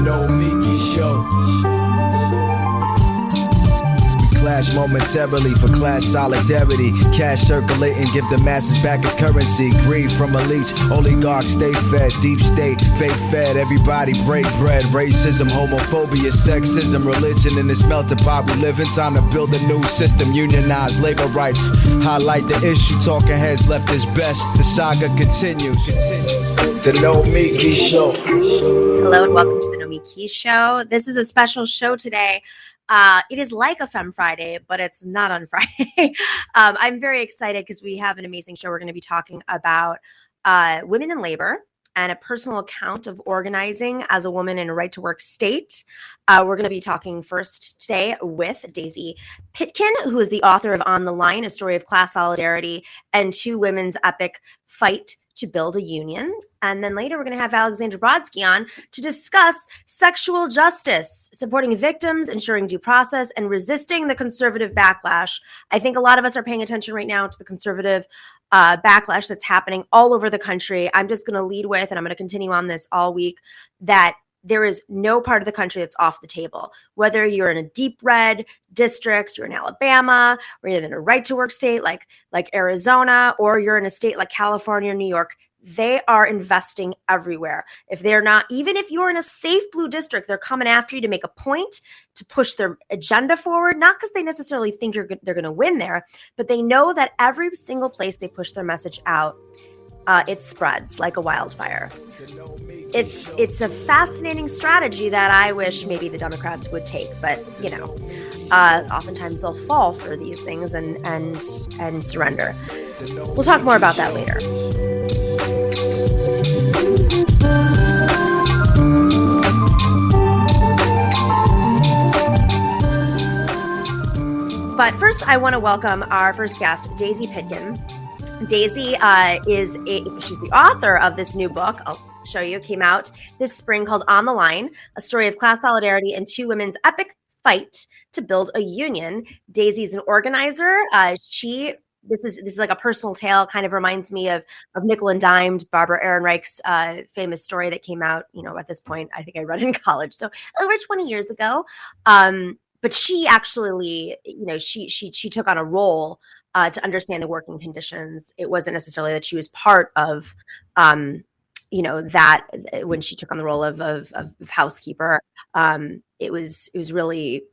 Nomiki show. Clash momentarily for class solidarity. Cash circulating, give the masses back its currency. Greed from elites, oligarchs stay fed. Deep state, fake fed, everybody break bread. Racism, homophobia, sexism, religion in this melting pot we live in. Time to build a new system, unionize labor rights. Highlight the issue, talking heads left is best. The saga continues. The Nomiki show. Hello and welcome to the Nomiki show. This is a special show today. It is like a Femme Friday, but it's not on Friday. I'm very excited because we have an amazing show. We're going to be talking about women in labor and a personal account of organizing as a woman in a right-to-work state. We're going to be talking first today with Daisy Pitkin, who is the author of On the Line, A Story of Class Solidarity and Two Women's Epic Fight to Build a Union. And then later we're going to have Alexandra Brodsky on to discuss sexual justice, supporting victims, ensuring due process, and resisting the conservative backlash. I think a lot of us are paying attention right now to the conservative backlash that's happening all over the country. I'm just going to lead with, and I'm going to continue on this all week, that there is no part of the country that's off the table. Whether you're in a deep red district, you're in Alabama, or you're in a right-to-work state like Arizona, or you're in a state like California or New York, they are investing everywhere. If they're not, even if you're in a safe blue district, they're coming after you to make a point, to push their agenda forward, not because they necessarily think they're going to win there, but they know that every single place they push their message out, it spreads like a wildfire. It's a fascinating strategy that I wish maybe the Democrats would take, but oftentimes they'll fall for these things and surrender. We'll talk more about that later. But first, I want to welcome our first guest, Daisy Pitkin. Daisy she's the author of this new book. I'll show you. It came out this spring called On the Line, A Story of Class Solidarity and Two Women's Epic Fight to Build a Union. Daisy's an organizer. This is like a personal tale. Kind of reminds me of Nickel and Dimed, Barbara Ehrenreich's famous story that came out. At this point, I think I read in college, so over 20 years ago. But she actually, she took on a role to understand the working conditions. It wasn't necessarily that she was part of, that when she took on the role of housekeeper. It was really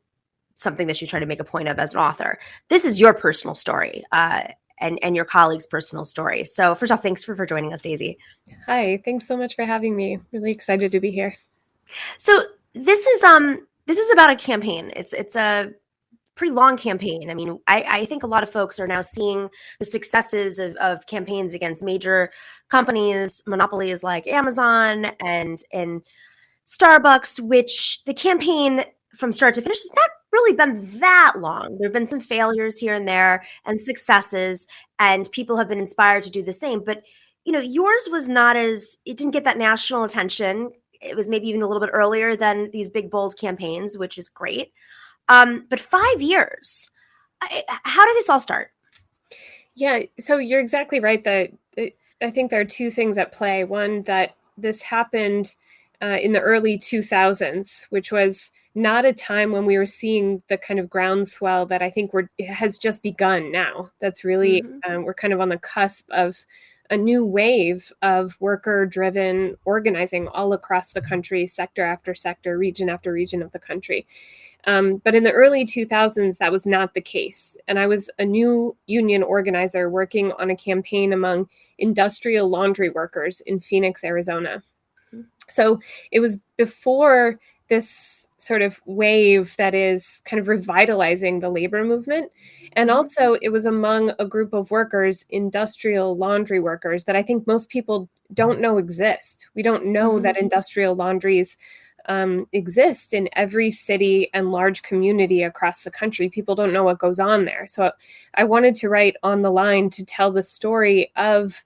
something that she tried to make a point of as an author. This is your personal story and your colleague's personal story. So first off, thanks for joining us, Daisy. Hi, thanks so much for having me. Really excited to be here. So this is about a campaign. It's a pretty long campaign. I mean, I think a lot of folks are now seeing the successes of campaigns against major companies, monopolies like Amazon and Starbucks, which the campaign from start to finish has not really been that long. There have been some failures here and there and successes, and people have been inspired to do the same. But, yours was it didn't get that national attention. It was maybe even a little bit earlier than these big, bold campaigns, which is great. But 5 years, how did this all start? Yeah, so you're exactly right that I think there are two things at play. One, that this happened in the early 2000s, which was not a time when we were seeing the kind of groundswell that I think has just begun now. That's really, we're kind of on the cusp of a new wave of worker-driven organizing all across the country, sector after sector, region after region of the country. But in the early 2000s, that was not the case. And I was a new union organizer working on a campaign among industrial laundry workers in Phoenix, Arizona. So it was before this sort of wave that is kind of revitalizing the labor movement. And also it was among a group of workers, industrial laundry workers, that I think most people don't know exist. We don't know that industrial laundries exist in every city and large community across the country. People don't know what goes on there. So I wanted to write On the Line to tell the story of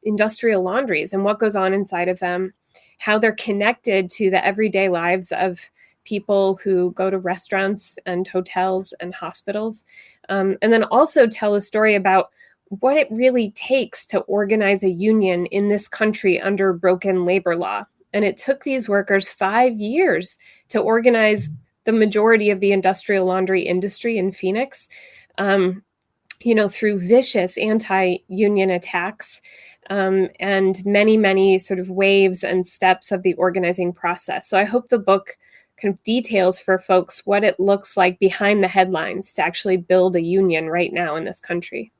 industrial laundries and what goes on inside of them, how they're connected to the everyday lives of people who go to restaurants and hotels and hospitals. And then also tell a story about what it really takes to organize a union in this country under broken labor law. And it took these workers 5 years to organize the majority of the industrial laundry industry in Phoenix, through vicious anti-union attacks, and many, many sort of waves and steps of the organizing process. So I hope the book kind of details for folks what it looks like behind the headlines to actually build a union right now in this country.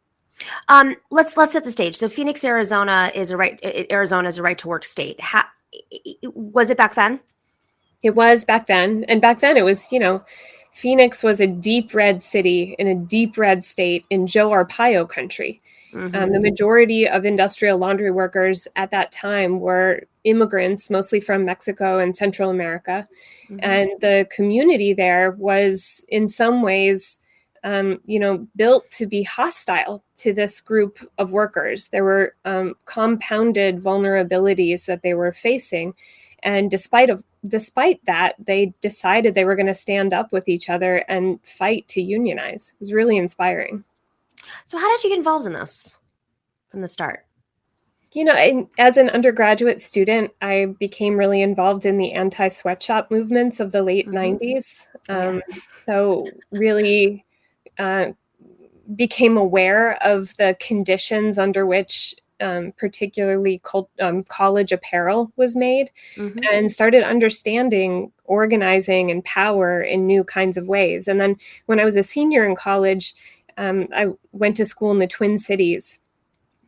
Let's set the stage. So Phoenix, Arizona is a right to work state. Was it back then? It was back then. And back then it was, Phoenix was a deep red city in a deep red state in Joe Arpaio country. Mm-hmm. The majority of industrial laundry workers at that time were immigrants, mostly from Mexico and Central America. Mm-hmm. And the community there was in some ways, built to be hostile to this group of workers. There were compounded vulnerabilities that they were facing. And despite that, they decided they were going to stand up with each other and fight to unionize. It was really inspiring. So how did you get involved in this from the start? As an undergraduate student, I became really involved in the anti-sweatshop movements of the late 90s. So really became aware of the conditions under which particularly college apparel was made, mm-hmm. and started understanding organizing and power in new kinds of ways. And then when I was a senior in college, I went to school in the Twin Cities.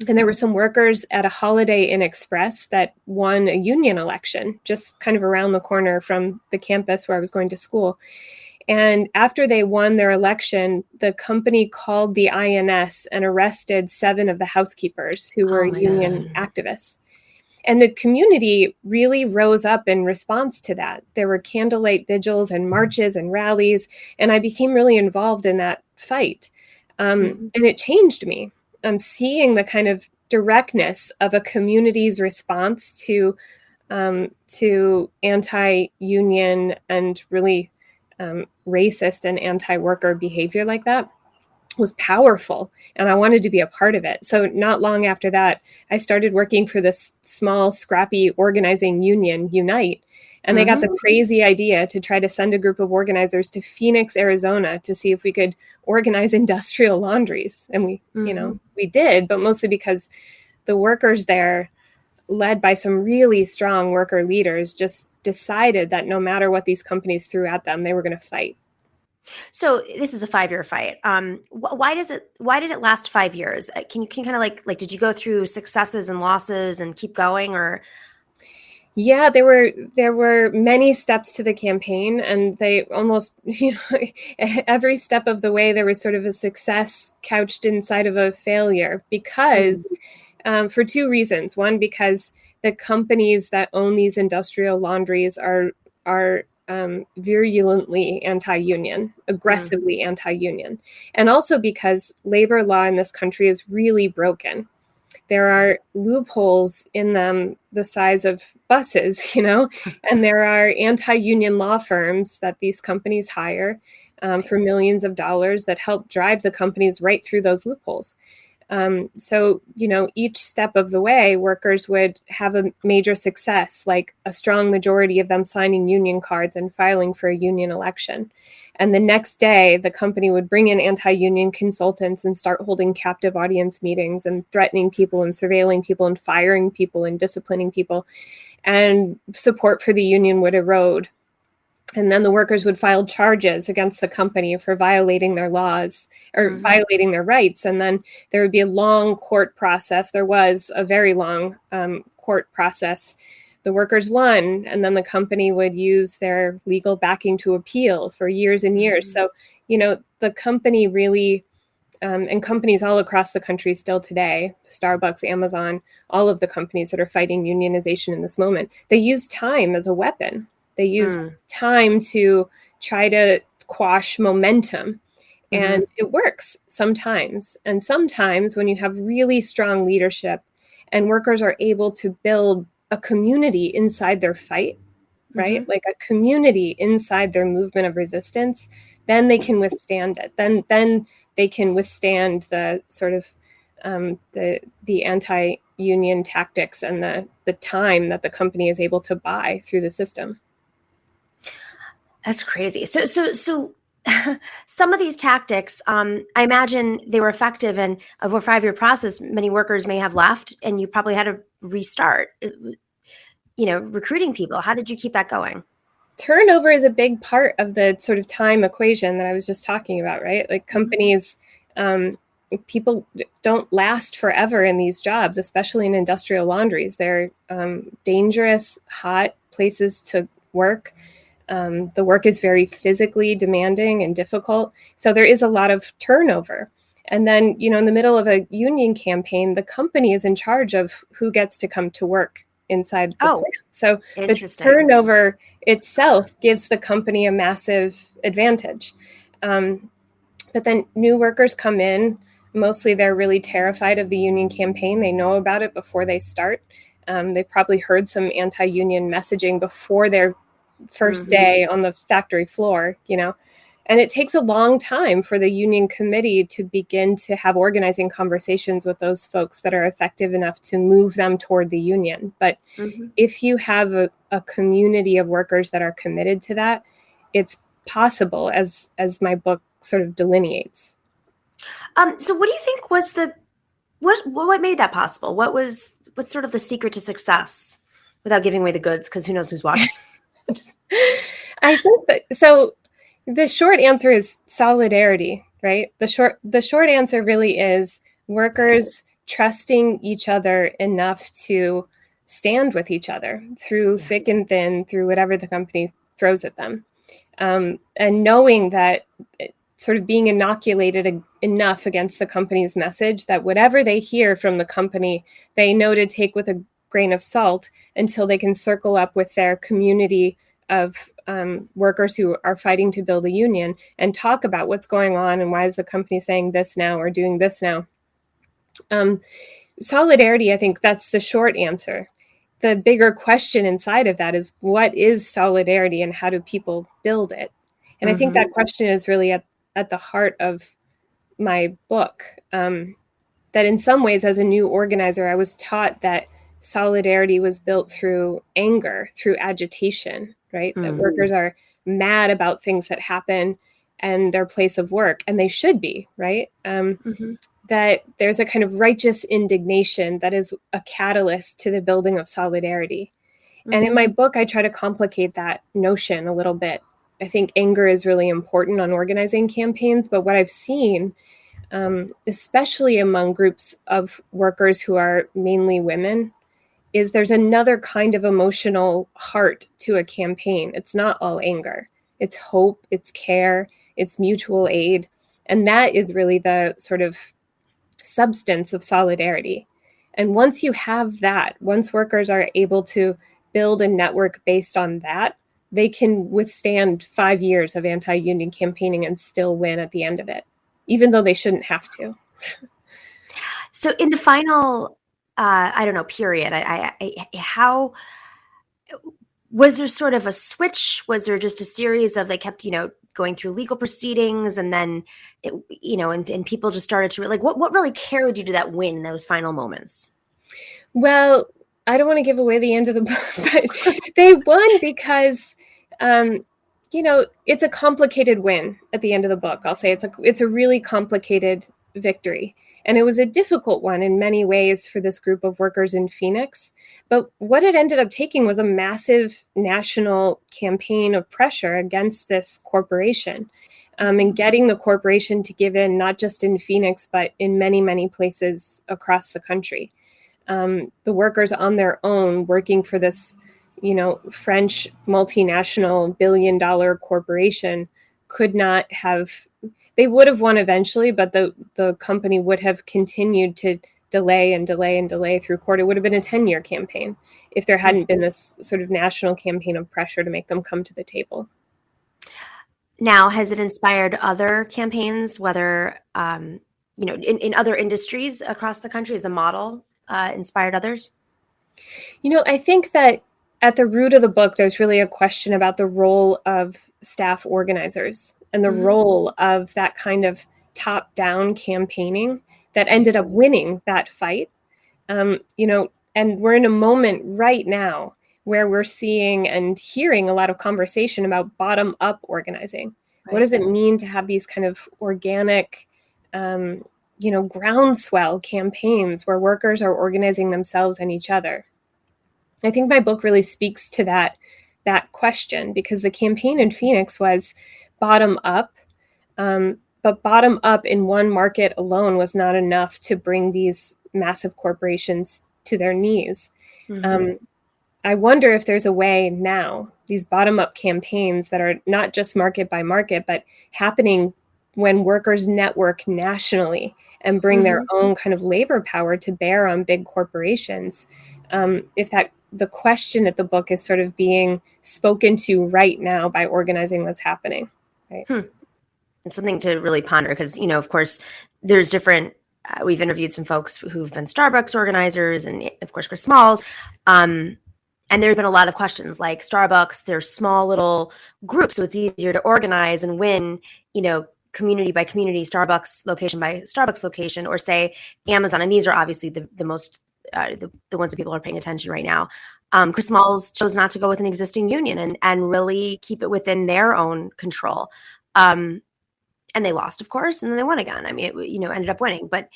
And there were some workers at a Holiday Inn Express that won a union election just kind of around the corner from the campus where I was going to school. And after they won their election, the company called the INS and arrested 7 of the housekeepers who were union activists. And the community really rose up in response to that. There were candlelight vigils and marches and rallies, and I became really involved in that fight. And it changed me. Seeing the kind of directness of a community's response to anti-union and really racist and anti-worker behavior like that was powerful, and I wanted to be a part of it. So not long after that, I started working for this small, scrappy organizing union, Unite, and they got the crazy idea to try to send a group of organizers to Phoenix, Arizona to see if we could organize industrial laundries. And we did, but mostly because the workers there, led by some really strong worker leaders, just decided that no matter what these companies threw at them, they were going to fight. So this is a 5-year fight. Why did it last 5 years? Can you kind of like did you go through successes and losses and keep going, or? Yeah, there were many steps to the campaign, and they almost, every step of the way there was sort of a success couched inside of a failure because for 2 reasons. One, because the companies that own these industrial laundries are virulently anti-union, aggressively anti-union. And also because labor law in this country is really broken. There are loopholes in them the size of buses, and there are anti-union law firms that these companies hire for millions of dollars that help drive the companies right through those loopholes. So, each step of the way, workers would have a major success, like a strong majority of them signing union cards and filing for a union election. And the next day, the company would bring in anti-union consultants and start holding captive audience meetings and threatening people and surveilling people and firing people and disciplining people. And support for the union would erode. And then the workers would file charges against the company for violating their laws or violating their rights. And then there would be a long court process. There was a very long court process. The workers won, and then the company would use their legal backing to appeal for years and years. So, the company really, and companies all across the country still today, Starbucks, Amazon, all of the companies that are fighting unionization in this moment, they use time as a weapon. They use time to try to quash momentum. And it works sometimes. And sometimes when you have really strong leadership and workers are able to build a community inside their fight, right? Like a community inside their movement of resistance, then they can withstand it. Then they can withstand the sort of the anti-union tactics and the time that the company is able to buy through the system. That's crazy. So some of these tactics, I imagine they were effective, and over a 5-year process, many workers may have left, and you probably had to restart, recruiting people. How did you keep that going? Turnover is a big part of the sort of time equation that I was just talking about, right? Like companies, people don't last forever in these jobs, especially in industrial laundries. They're dangerous, hot places to work. The work is very physically demanding and difficult. So there is a lot of turnover. And then, in the middle of a union campaign, the company is in charge of who gets to come to work inside the plant. So the turnover itself gives the company a massive advantage. But then new workers come in. Mostly they're really terrified of the union campaign. They know about it before they start. They've probably heard some anti-union messaging before their first day on the factory floor, and it takes a long time for the union committee to begin to have organizing conversations with those folks that are effective enough to move them toward the union. But if you have a community of workers that are committed to that, it's possible, as my book sort of delineates. So what do you think was what made that possible? What's sort of the secret to success, without giving away the goods, because who knows who's watching? I think so. The short answer is solidarity, right? The short answer really is workers trusting each enough enough to stand with each other through thick and thin, through whatever the company throws at them, and knowing that, sort of being inoculated enough against the company's message that whatever they hear from the company, they know to take with a grain of salt until they can circle up with their community of workers who are fighting to build a union and talk about what's going on and why is the company saying this now or doing this now. Solidarity, I think that's the short answer. The bigger question inside of that is, what is solidarity and how do people build it? And I think that question is really at the heart of my book. That in some ways, as a new organizer, I was taught that solidarity was built through anger, through agitation, right? That workers are mad about things that happen and their place of work, and they should be, right? That there's a kind of righteous indignation that is a catalyst to the building of solidarity. And in my book, I try to complicate that notion a little bit. I think anger is really important on organizing campaigns, but what I've seen, especially among groups of workers who are mainly women, is there's another kind of emotional heart to a campaign. It's not all anger. It's hope, it's care, it's mutual aid. And that is really the sort of substance of solidarity. And once you have that, once workers are able to build a network based on that, they can withstand 5 years of anti-union campaigning and still win at the end of it, even though they shouldn't have to. So in the final, period, how was there sort of a switch? Was there just a series of, they kept, going through legal proceedings, and then, and people just started to what really carried you to that win in those final moments? Well, I don't want to give away the end of the book, but they won because, it's a complicated win at the end of the book. I'll say it's a really complicated victory. And it was a difficult one in many ways for this group of workers in Phoenix. But what it ended up taking was a massive national campaign of pressure against this corporation, and getting the corporation to give in, not just in Phoenix, but in many, many places across the country. The workers on their own working for this, French multinational billion-dollar corporation could not have. They would have won eventually, but the company would have continued to delay and delay and delay through court. It would have been a 10-year campaign if there hadn't been this sort of national campaign of pressure to make them come to the table. Now, has it inspired other campaigns, whether, in other industries across the country? Has the model inspired others? I think that at the root of the book, there's really a question about the role of staff organizers and the role of that kind of top-down campaigning that ended up winning that fight. And we're in a moment right now where we're seeing and hearing a lot of conversation about bottom-up organizing. Right. What does it mean to have these kind of organic, groundswell campaigns where workers are organizing themselves and each other? I think my book really speaks to that question, because the campaign in Phoenix was bottom-up, but bottom-up in one market alone was not enough to bring these massive corporations to their knees. Mm-hmm. I wonder if there's a way now, these bottom-up campaigns that are not just market by market, but happening when workers network nationally and bring mm-hmm. their own kind of labor power to bear on big corporations. If the question at the book is sort of being spoken to right now by organizing what's happening. Right. It's something to really ponder because, of course, there's different. We've interviewed some folks who've been Starbucks organizers and, of course, Chris Smalls. And there have been a lot of questions like Starbucks, they're small little groups, so it's easier to organize and win, community by community, Starbucks location by Starbucks location, or say Amazon. And these are obviously the most, the ones that people are paying attention right now. Chris Smalls chose not to go with an existing union and really keep it within their own control. And they lost, of course, and then they won again. I mean, it, ended up winning. But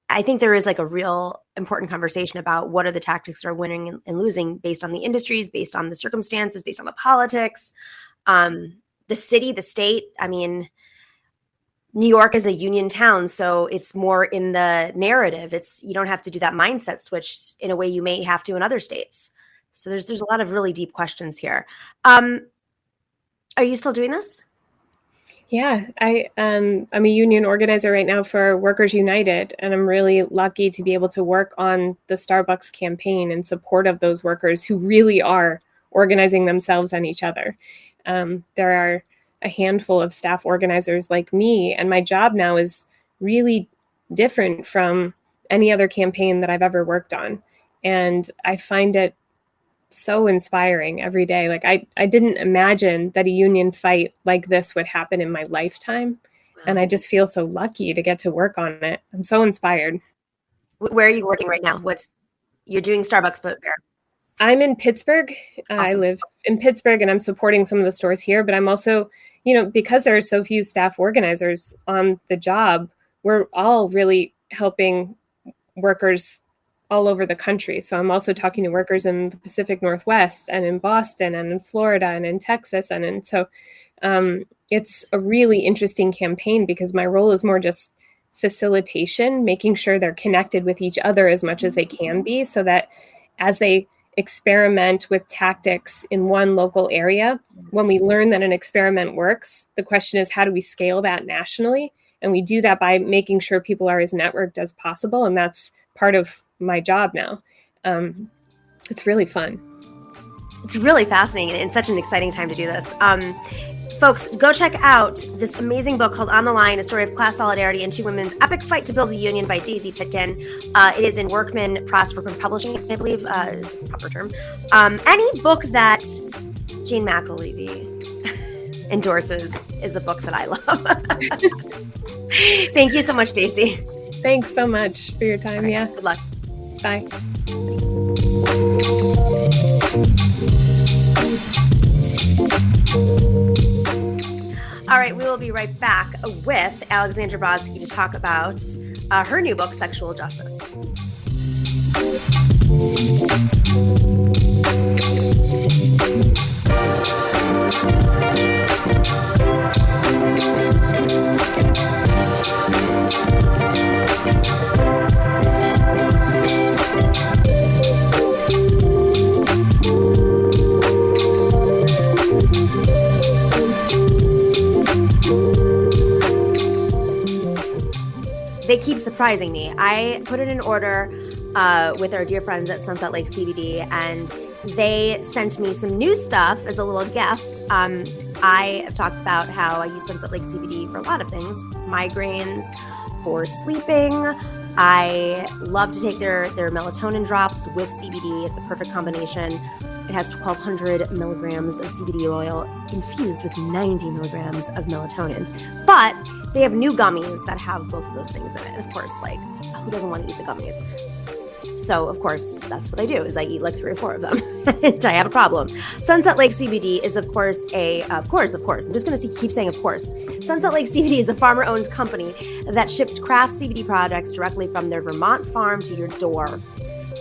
I think there is like a real important conversation about what are the tactics that are winning and losing based on the industries, based on the circumstances, based on the politics, the city, the state. I mean, New York is a union town, so it's more in the narrative. You don't have to do that mindset switch in a way you may have to in other states. So there's a lot of really deep questions here. Are you still doing this? Yeah, I'm a union organizer right now for Workers United, and I'm really lucky to be able to work on the Starbucks campaign in support of those workers who really are organizing themselves and each other. There are a handful of staff organizers like me, and my job now is really different from any other campaign that I've ever worked on. And I find it so inspiring every day. Like I didn't imagine that a union fight like this would happen in my lifetime. Wow. And I just feel so lucky to get to work on it. I'm so inspired. Where are you working right now? You're doing Starbucks, but where? I'm in Pittsburgh. Awesome. I live in Pittsburgh and I'm supporting some of the stores here, but I'm also, because there are so few staff organizers on the job, we're all really helping workers all over the country. So I'm also talking to workers in the Pacific Northwest and in Boston and in Florida and in Texas. And so it's a really interesting campaign because my role is more just facilitation, making sure they're connected with each other as much as they can be, so that as they experiment with tactics in one local area, when we learn that an experiment works, the question is, how do we scale that nationally? And we do that by making sure people are as networked as possible. And that's part of my job now. It's really fun. It's really fascinating and such an exciting time to do this. Folks, go check out this amazing book called On the Line, A Story of Class Solidarity and Two Women's Epic Fight to Build a Union by Daisy Pitkin. It is in Workman Press Publishing, I believe is the proper term. Any book that Jane McAlevey endorses is a book that I love. Thank you so much, Daisy. Thanks so much for your time. Right, yeah. Good luck. Bye. All right, we will be right back with Alexandra Brodsky to talk about her new book, Sexual Justice. They keep surprising me. I put in an order with our dear friends at Sunset Lake CBD, and they sent me some new stuff as a little gift. I have talked about how I use Sunset Lake CBD for a lot of things, migraines, for sleeping. I love to take their melatonin drops with CBD. It's a perfect combination. It has 1,200 milligrams of CBD oil infused with 90 milligrams of melatonin. But they have new gummies that have both of those things in it. And of course, like, who doesn't want to eat the gummies? So, of course, that's what I do, is I eat like 3 or 4 of them, and I have a problem. Sunset Lake CBD is, of course, I'm just going to keep saying of course. Sunset Lake CBD is a farmer-owned company that ships craft CBD products directly from their Vermont farm to your door.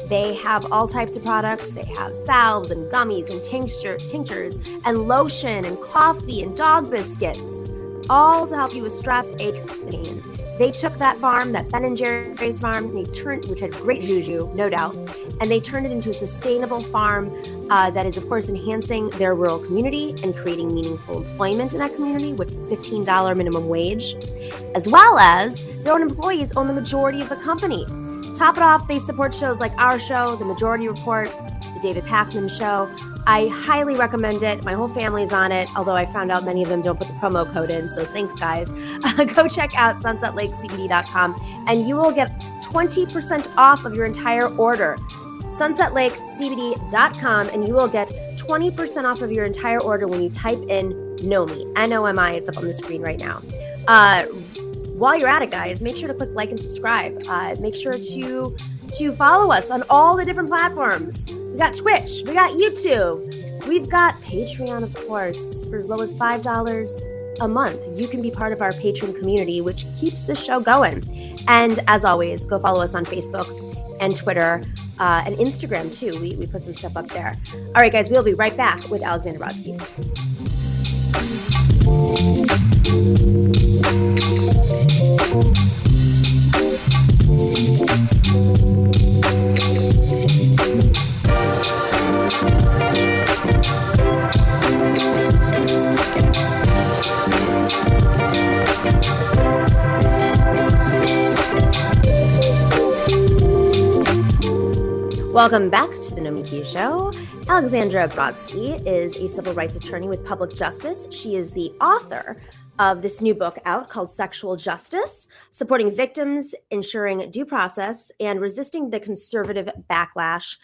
They have all types of products. They have salves and gummies and tinctures and lotion and coffee and dog biscuits, all to help you with stress, aches, and pains. They took that farm, that Ben & Jerry's farm, and which had great juju, no doubt, and they turned it into a sustainable farm that is, of course, enhancing their rural community and creating meaningful employment in that community with $15 minimum wage, as well as their own employees own the majority of the company. Top it off, they support shows like our show, The Majority Report, The David Pakman Show. I highly recommend it. My whole family's on it, although I found out many of them don't put the promo code in, so thanks, guys. Go check out sunsetlakecbd.com, and you will get 20% off of your entire order. sunsetlakecbd.com, and you will get 20% off of your entire order when you type in Nomi, N-O-M-I. It's up on the screen right now. While you're at it, guys, make sure to click like and subscribe. Make sure to follow us on all the different platforms. We got Twitch, we got YouTube, we've got Patreon, of course, for as low as $5 a month. You can be part of our Patreon community, which keeps this show going. And as always, go follow us on Facebook and Twitter and Instagram too. We put some stuff up there. All right, guys, we'll be right back with Alexandra Brodsky. Welcome back to the Nomiki Show. Alexandra Brodsky is a civil rights attorney with Public Justice. She is the author of this new book out called Sexual Justice, Supporting Victims, Ensuring Due Process, and Resisting the Conservative Backlash.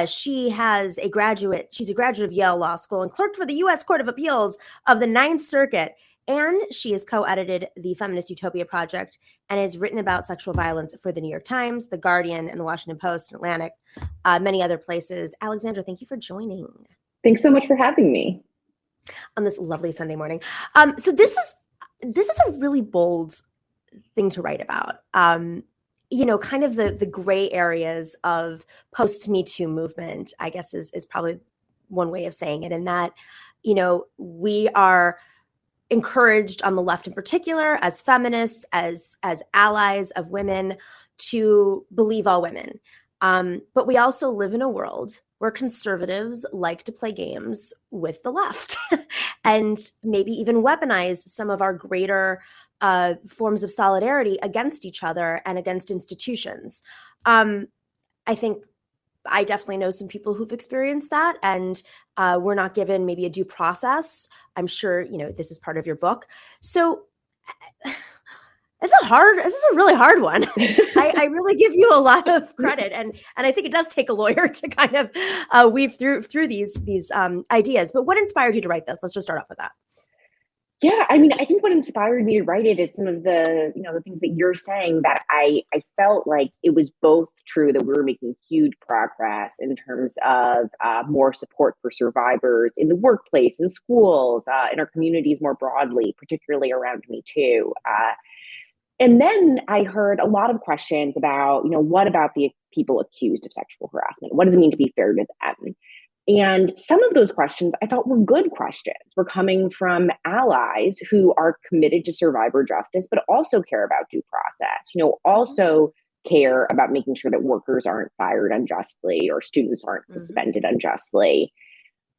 She's a graduate of Yale Law School and clerked for the U.S. Court of Appeals of the Ninth Circuit. And she has co-edited the Feminist Utopia Project and has written about sexual violence for the New York Times, The Guardian, and the Washington Post, and Atlantic, many other places. Alexandra, thank you for joining. Thanks so much for having me on this lovely Sunday morning. So this is a really bold thing to write about. Kind of the gray areas of post-Me Too movement, I guess is probably one way of saying it. And that, we are encouraged on the left in particular, as feminists, as allies of women, to believe all women. But we also live in a world where conservatives like to play games with the left and maybe even weaponize some of our greater forms of solidarity against each other and against institutions. I think I definitely know some people who've experienced that, and we're not given maybe a due process. I'm sure, this is part of your book. So this is a really hard one. I really give you a lot of credit. And I think it does take a lawyer to kind of weave through these ideas. But what inspired you to write this? Let's just start off with that. Yeah, I mean, I think what inspired me to write it is some of the, the things that you're saying, that I felt like it was both true that we were making huge progress in terms of more support for survivors in the workplace, in schools, in our communities more broadly, particularly around Me Too. And then I heard a lot of questions about, what about the people accused of sexual harassment? What does it mean to be fair to them? And some of those questions I thought were good questions. Were coming from allies who are committed to survivor justice, but also care about due process, also care about making sure that workers aren't fired unjustly or students aren't suspended unjustly.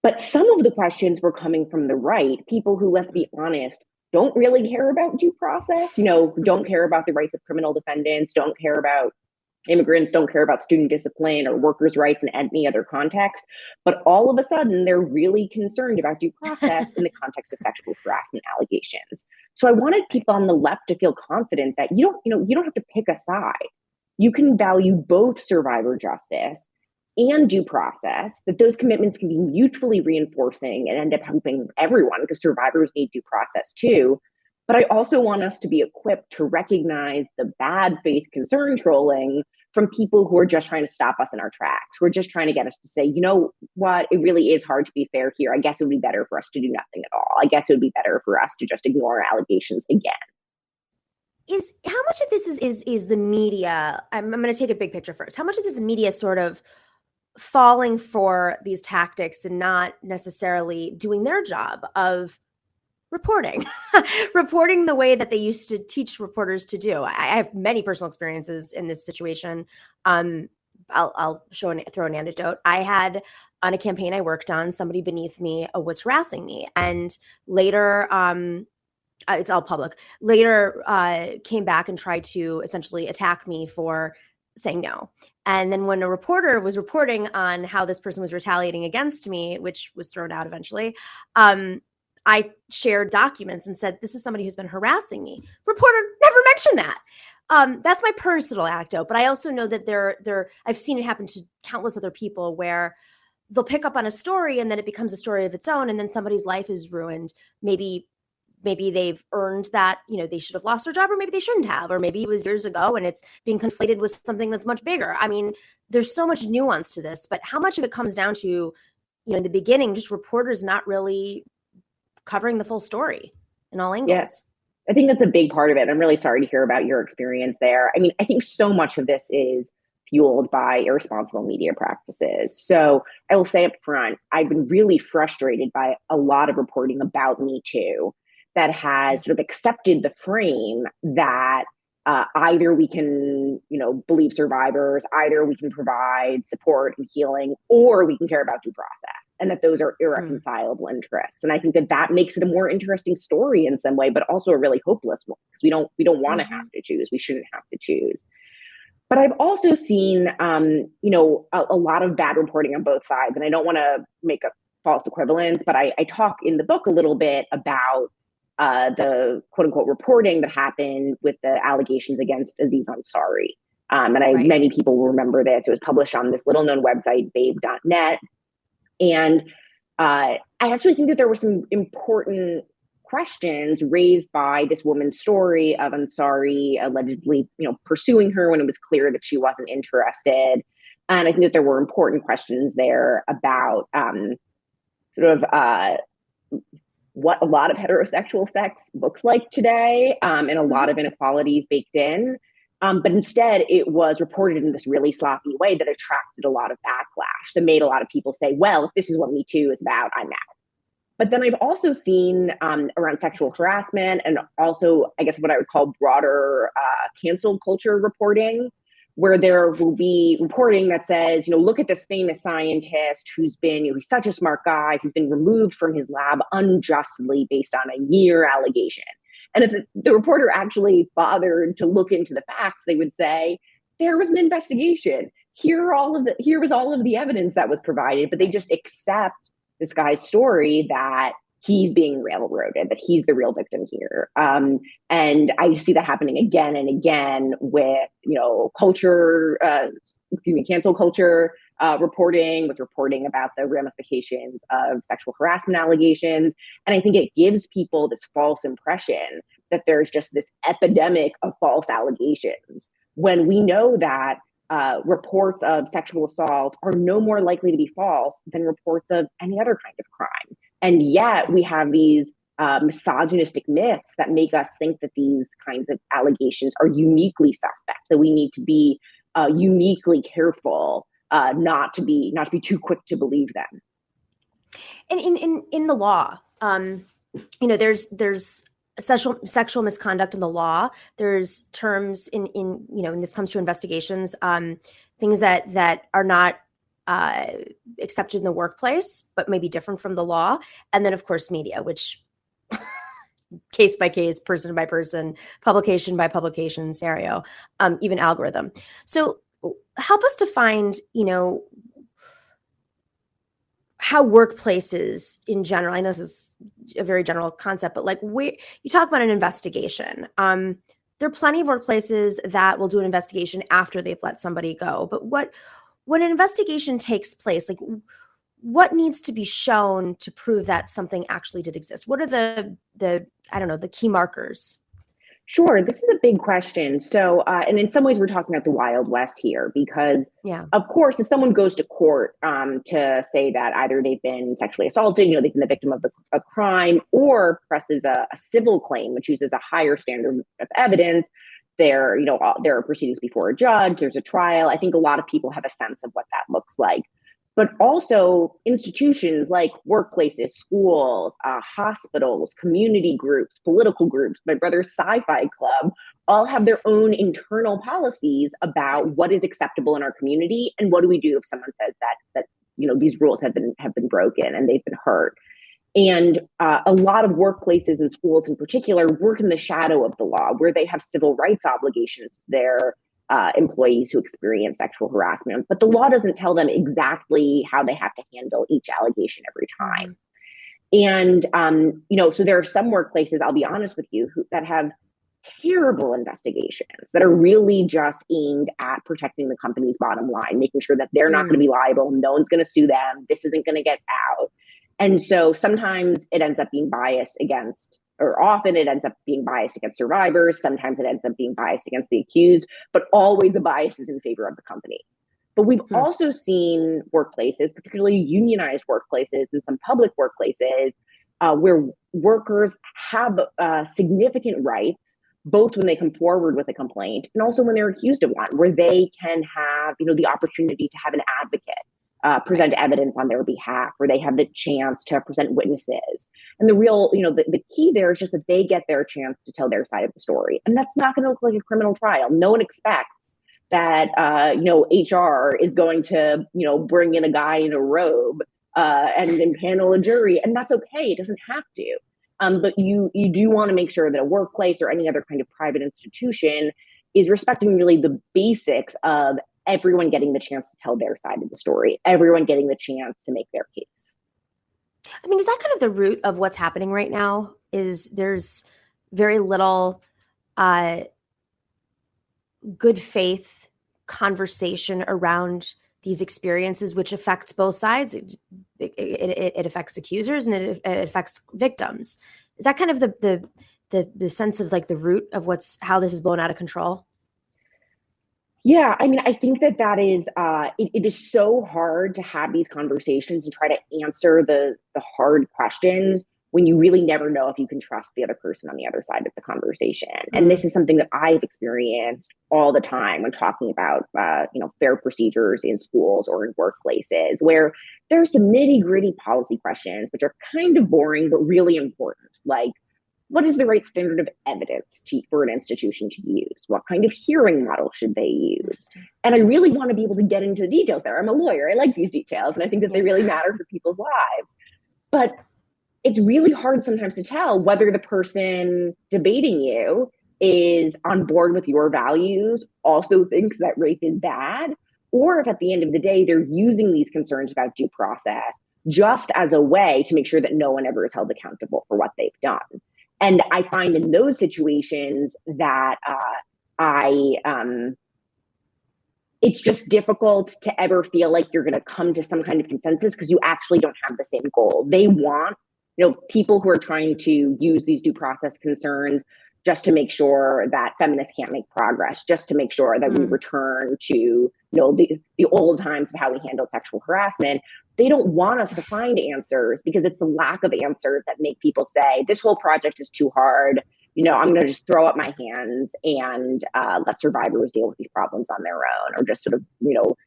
But some of the questions were coming from the right, people who, let's be honest, don't really care about due process, don't care about the rights of criminal defendants, don't care about immigrants, don't care about student discipline or workers' rights in any other context. But all of a sudden, they're really concerned about due process in the context of sexual harassment allegations. So I wanted people on the left to feel confident that you don't have to pick a side. You can value both survivor justice and due process, that those commitments can be mutually reinforcing and end up helping everyone, because survivors need due process too. But I also want us to be equipped to recognize the bad faith concern trolling from people who are just trying to stop us in our tracks, who are just trying to get us to say, you know what, it really is hard to be fair here. I guess it would be better for us to do nothing at all. I guess it would be better for us to just ignore allegations again. Is how much of this is the media? I'm going to take a big picture first. How much of this is media sort of falling for these tactics and not necessarily doing their job of reporting, reporting the way that they used to teach reporters to do? I have many personal experiences in this situation. I'll throw an anecdote. I had on a campaign I worked on, somebody beneath me was harassing me, and later, it's all public. Later, came back and tried to essentially attack me for saying no. And then when a reporter was reporting on how this person was retaliating against me, which was thrown out eventually, I shared documents and said, this is somebody who's been harassing me. Reporter never mentioned that. That's my personal anecdote, but I also know that I've seen it happen to countless other people where they'll pick up on a story and then it becomes a story of its own, and then somebody's life is ruined. Maybe they've earned that, they should have lost their job, or maybe they shouldn't have, or maybe it was years ago and it's being conflated with something that's much bigger. I mean, there's so much nuance to this, but how much of it comes down to, in the beginning, just reporters not really covering the full story in all angles? Yes. I think that's a big part of it. I'm really sorry to hear about your experience there. I mean, I think so much of this is fueled by irresponsible media practices. So I will say up front, I've been really frustrated by a lot of reporting about Me Too that has sort of accepted the frame that either we can, believe survivors, either we can provide support and healing, or we can care about due process, and that those are irreconcilable interests. And I think that makes it a more interesting story in some way, but also a really hopeless one, because we don't want to have to choose. We shouldn't have to choose. But I've also seen, a lot of bad reporting on both sides, and I don't want to make a false equivalence, but I talk in the book a little bit about the quote unquote reporting that happened with the allegations against Aziz Ansari. Many people will remember this. It was published on this little known website, babe.net. And I actually think that there were some important questions raised by this woman's story of Ansari allegedly, pursuing her when it was clear that she wasn't interested. And I think that there were important questions there about what a lot of heterosexual sex looks like today, and a lot of inequalities baked in. But instead, it was reported in this really sloppy way that attracted a lot of backlash, that made a lot of people say, well, if this is what Me Too is about, I'm out. But then I've also seen around sexual harassment, and also, I guess, what I would call broader cancel culture reporting, where there will be reporting that says, look at this famous scientist who's been, he's such a smart guy, he's been removed from his lab unjustly based on a mere allegation. And if the reporter actually bothered to look into the facts, they would say, there was an investigation. Here was all of the evidence that was provided, but they just accept this guy's story that he's being railroaded, that he's the real victim here. And I see that happening again and again with, cancel culture reporting, with reporting about the ramifications of sexual harassment allegations. And I think it gives people this false impression that there's just this epidemic of false allegations, when we know that reports of sexual assault are no more likely to be false than reports of any other kind of crime. And yet we have these misogynistic myths that make us think that these kinds of allegations are uniquely suspect, that we need to be uniquely careful not to be too quick to believe them. And in the law, there's sexual misconduct in the law. There's terms in this comes to investigations, things that are not accepted in the workplace, but maybe different from the law. And then, of course, media, which case by case, person by person, publication by publication scenario, even algorithm. So help us to find, how workplaces in general, I know this is a very general concept, but you talk about an investigation. There are plenty of workplaces that will do an investigation after they've let somebody go. But when an investigation takes place, what needs to be shown to prove that something actually did exist? What are the I don't know, the key markers? Sure, this is a big question. So, and in some ways, we're talking about the Wild West here, because, of course, if someone goes to court to say that either they've been sexually assaulted, they've been the victim of a crime, or presses a civil claim, which uses a higher standard of evidence, there are proceedings before a judge, there's a trial. I think a lot of people have a sense of what that looks like. But also institutions like workplaces, schools, hospitals, community groups, political groups, my brother's sci-fi club, all have their own internal policies about what is acceptable in our community and what do we do if someone says that these rules have been broken and they've been hurt. And a lot of workplaces and schools in particular work in the shadow of the law, where they have civil rights obligations to their employees who experience sexual harassment, but the law doesn't tell them exactly how they have to handle each allegation every time. And, so there are some workplaces, I'll be honest with you, that have terrible investigations that are really just aimed at protecting the company's bottom line, making sure that they're not going to be liable, no one's going to sue them, this isn't going to get out. And so sometimes it ends up being biased against, or often it ends up being biased against survivors. Sometimes it ends up being biased against the accused, but always the bias is in favor of the company. But we've also seen workplaces, particularly unionized workplaces and some public workplaces, where workers have significant rights, both when they come forward with a complaint and also when they're accused of one, where they can have, the opportunity to have an advocate. Present evidence on their behalf, where they have the chance to present witnesses. And the real, the key there is just that they get their chance to tell their side of the story. And that's not going to look like a criminal trial. No one expects that, HR is going to, bring in a guy in a robe and impanel a jury. And that's okay. It doesn't have to. But you do want to make sure that a workplace or any other kind of private institution is respecting really the basics of everyone getting the chance to tell their side of the story, everyone getting the chance to make their case. I mean, is that kind of the root of what's happening right now? Is there's very little good faith conversation around these experiences, which affects both sides. It affects accusers and it affects victims. Is that kind of the sense of like the root of how this is blown out of control? Yeah, I mean, I think that is, it is so hard to have these conversations and try to answer the hard questions when you really never know if you can trust the other person on the other side of the conversation. And this is something that I've experienced all the time when talking about, fair procedures in schools or in workplaces, where there are some nitty-gritty policy questions, which are kind of boring, but really important. Like, what is the right standard of evidence for an institution to use? What kind of hearing model should they use? And I really want to be able to get into the details there. I'm a lawyer. I like these details. And I think that they really matter for people's lives. But it's really hard sometimes to tell whether the person debating you is on board with your values, also thinks that rape is bad, or if at the end of the day, they're using these concerns about due process just as a way to make sure that no one ever is held accountable for what they've done. And I find in those situations that it's just difficult to ever feel like you're going to come to some kind of consensus because you actually don't have the same goal. They want, people who are trying to use these due process concerns just to make sure that feminists can't make progress, just to make sure that we return to the old times of how we handled sexual harassment. They don't want us to find answers because it's the lack of answers that make people say, this whole project is too hard. I'm going to just throw up my hands and let survivors deal with these problems on their own, or just sort of,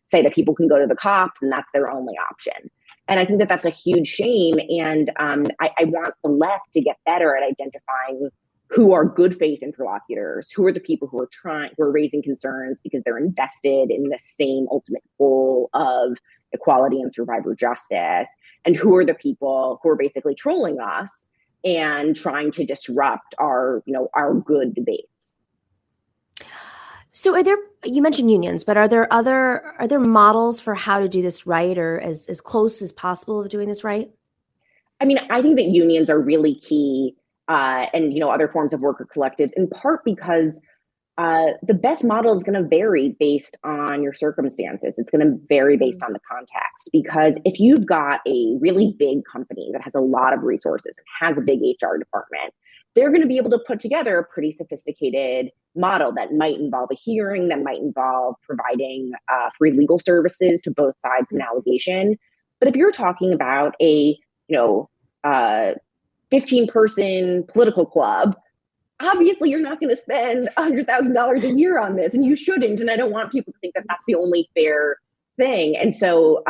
say that people can go to the cops and that's their only option. And I think that that's a huge shame. And I want the left to get better at identifying who are good faith interlocutors, who are the people who are raising concerns because they're invested in the same ultimate goal of equality and survivor justice, and who are the people who are basically trolling us and trying to disrupt our good debates. So you mentioned unions, but are there models for how to do this right, or as close as possible of doing this right? I mean, I think that unions are really key, and other forms of worker collectives, in part because the best model is going to vary based on your circumstances. It's going to vary based on the context, because if you've got a really big company that has a lot of resources and has a big HR department, they're going to be able to put together a pretty sophisticated model that might involve a hearing, that might involve providing free legal services to both sides of an allegation. But if you're talking about a 15-person political club, obviously you're not going to spend $100,000 a year on this, and you shouldn't. And I don't want people to think that that's the only fair thing. And so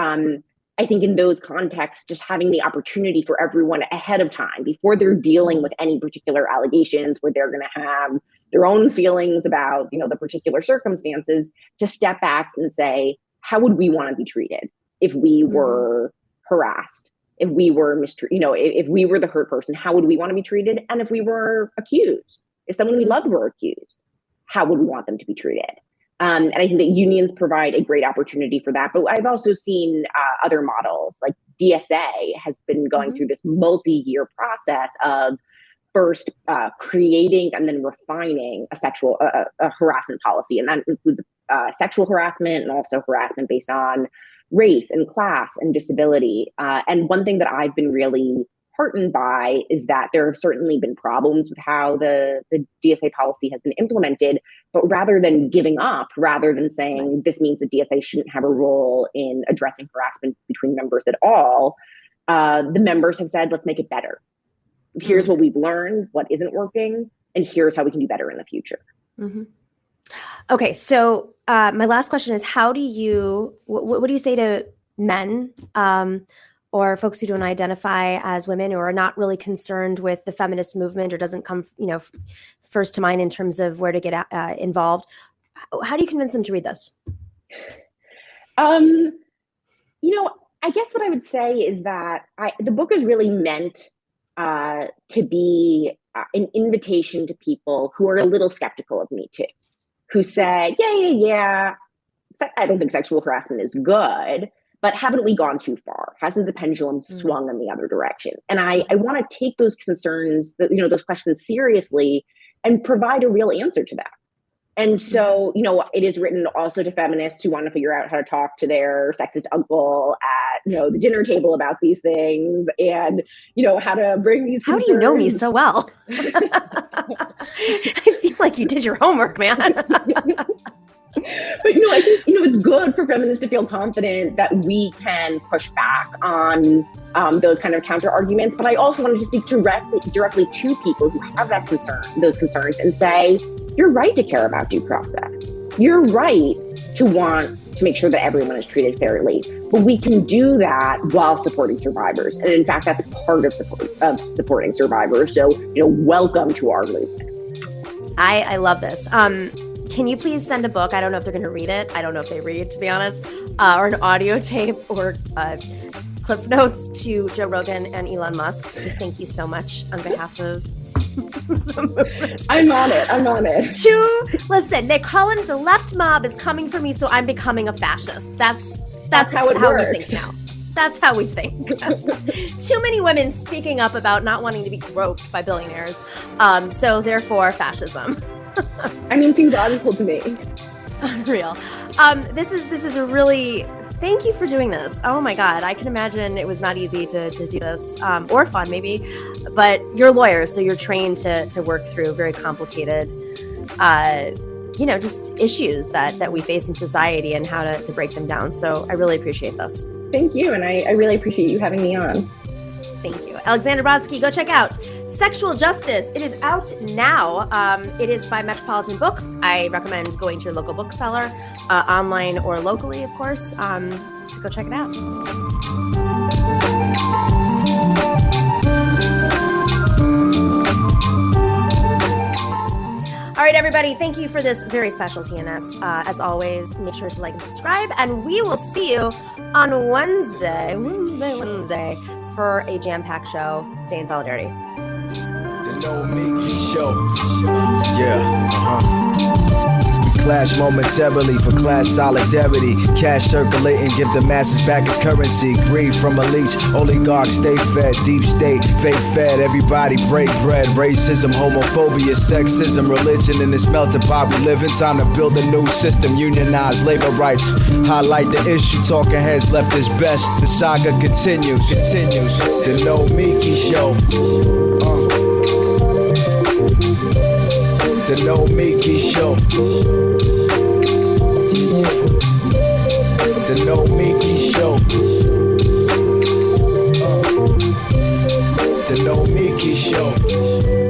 I think in those contexts, just having the opportunity for everyone ahead of time, before they're dealing with any particular allegations where they're going to have their own feelings about, the particular circumstances, to step back and say, how would we want to be treated if we were harassed? If we were if we were the hurt person, how would we want to be treated? And if we were accused, if someone we loved were accused, how would we want them to be treated? And I think that unions provide a great opportunity for that. But I've also seen other models, like DSA has been going through this multi-year process of first creating and then refining a harassment policy. And that includes sexual harassment and also harassment based on race and class and disability. And one thing that I've been really heartened by is that there have certainly been problems with how the DSA policy has been implemented, but rather than giving up, rather than saying this means the DSA shouldn't have a role in addressing harassment between members at all, the members have said, let's make it better. Here's what we've learned, what isn't working, and here's how we can do better in the future. Mm-hmm. Okay, so my last question is, what do you say to men or folks who don't identify as women, who are not really concerned with the feminist movement, or doesn't come, first to mind in terms of where to get involved? How do you convince them to read this? I guess what I would say is that the book is really meant to be an invitation to people who are a little skeptical of Me Too, who say, yeah, I don't think sexual harassment is good, but haven't we gone too far? Hasn't the pendulum swung in the other direction? And I want to take those concerns, those questions seriously and provide a real answer to that. And so, it is written also to feminists who want to figure out how to talk to their sexist uncle at, the dinner table about these things, and, how to bring these How concerns. do you know me so well? I feel like you did your homework, man. But, I think, it's good for feminists to feel confident that we can push back on those kind of counter arguments. But I also wanted to speak directly to people who have those concerns, and say, you're right to care about due process. You're right to want to make sure that everyone is treated fairly. But we can do that while supporting survivors. And in fact, that's part of supporting survivors. So, welcome to our movement. I love this. Can you please send a book? I don't know if they're going to read it. I don't know if they read, to be honest, or an audio tape or cliff notes to Joe Rogan and Elon Musk. Just thank you so much on behalf of the movement. I'm on it. Listen, they're calling the left mob is coming for me, so I'm becoming a fascist. That's how it works. We think now. That's how we think. Too many women speaking up about not wanting to be groped by billionaires. So therefore, fascism. Seems logical to me. Unreal. This is a really, thank you for doing this. Oh my God. I can imagine it was not easy to do this, or fun maybe, but you're lawyers, so you're trained to work through very complicated, just issues that we face in society and how to break them down. So I really appreciate this. Thank you. And I really appreciate you having me on. Thank you. Alexandra Brodsky, go check out Sexual Justice. It is out now. It is by Metropolitan Books. I recommend going to your local bookseller, online or locally, of course, to go check it out. All right, everybody, thank you for this very special TNS. As always, make sure to like and subscribe, and we will see you on Wednesday, for a jam-packed show. Stay in solidarity. The Nomiki show. Yeah. clash momentarily for class solidarity. Cash circulating, give the masses back its currency. Greed from elites, oligarchs stay fed. Deep state, fake fed, everybody break bread. Racism, homophobia, sexism, religion in this melting pot we live in. Time to build a new system, unionize labor rights. Highlight the issue, talking heads left is best. The saga continues. The Nomiki Show. The Nomiki Show. The Nomiki Show. The Nomiki Show.